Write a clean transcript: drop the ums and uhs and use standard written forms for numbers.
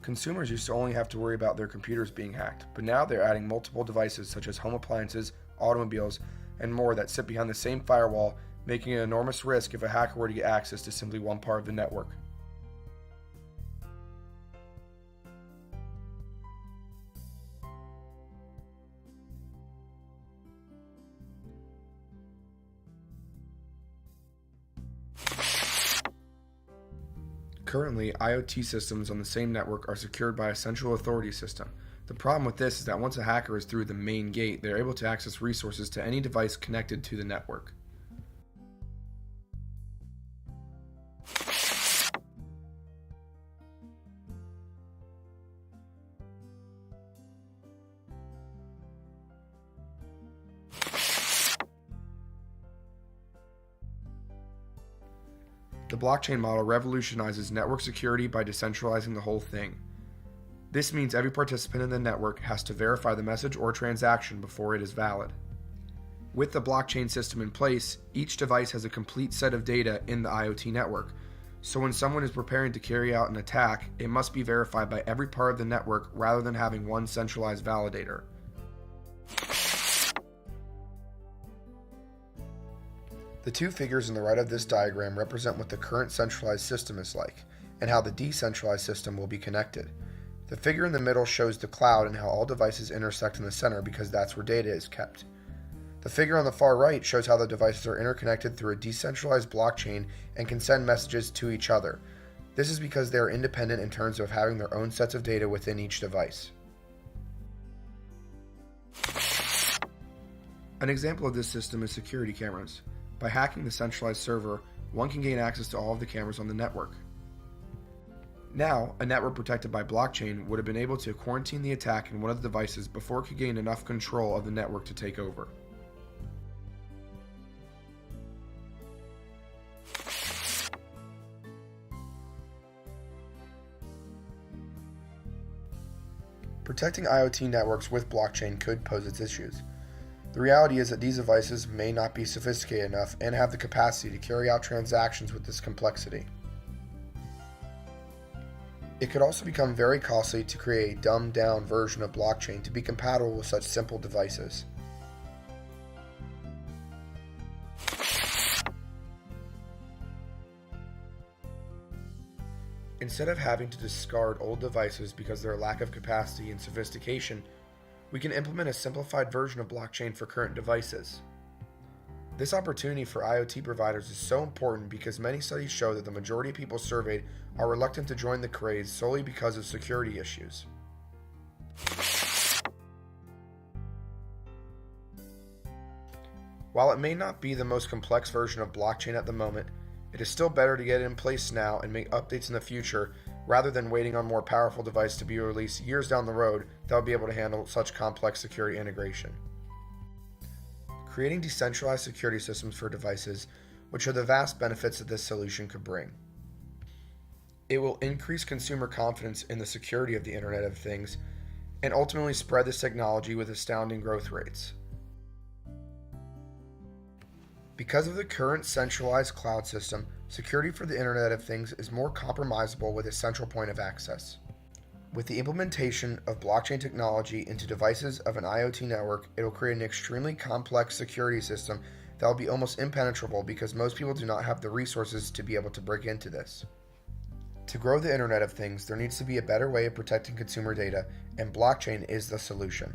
Consumers used to only have to worry about their computers being hacked, but now they're adding multiple devices such as home appliances, automobiles, and more that sit behind the same firewall, making it an enormous risk if a hacker were to get access to simply one part of the network. Currently, IoT systems on the same network are secured by a central authority system. The problem with this is that once a hacker is through the main gate, they are able to access resources to any device connected to the network. The blockchain model revolutionizes network security by decentralizing the whole thing. This means every participant in the network has to verify the message or transaction before it is valid. With the blockchain system in place, each device has a complete set of data in the IoT network, so when someone is preparing to carry out an attack, it must be verified by every part of the network rather than having one centralized validator. The two figures on the right of this diagram represent what the current centralized system is like, and how the decentralized system will be connected. The figure in the middle shows the cloud and how all devices intersect in the center because that's where data is kept. The figure on the far right shows how the devices are interconnected through a decentralized blockchain and can send messages to each other. This is because they are independent in terms of having their own sets of data within each device. An example of this system is security cameras. By hacking the centralized server, one can gain access to all of the cameras on the network. Now, a network protected by blockchain would have been able to quarantine the attack in one of the devices before it could gain enough control of the network to take over. Protecting IoT networks with blockchain could pose its issues. The reality is that these devices may not be sophisticated enough and have the capacity to carry out transactions with this complexity. It could also become very costly to create a dumbed-down version of blockchain to be compatible with such simple devices. Instead of having to discard old devices because of their lack of capacity and sophistication, we can implement a simplified version of blockchain for current devices. This opportunity for IoT providers is so important because many studies show that the majority of people surveyed are reluctant to join the craze solely because of security issues. While it may not be the most complex version of blockchain at the moment, it is still better to get it in place now and make updates in the future rather than waiting on more powerful devices to be released years down the road that will be able to handle such complex security integration. Creating decentralized security systems for devices, which are the vast benefits that this solution could bring. It will increase consumer confidence in the security of the Internet of Things and ultimately spread this technology with astounding growth rates. Because of the current centralized cloud system, security for the Internet of Things is more compromisable with a central point of access. With the implementation of blockchain technology into devices of an IoT network, it will create an extremely complex security system that will be almost impenetrable because most people do not have the resources to be able to break into this. To grow the Internet of Things, there needs to be a better way of protecting consumer data, and blockchain is the solution.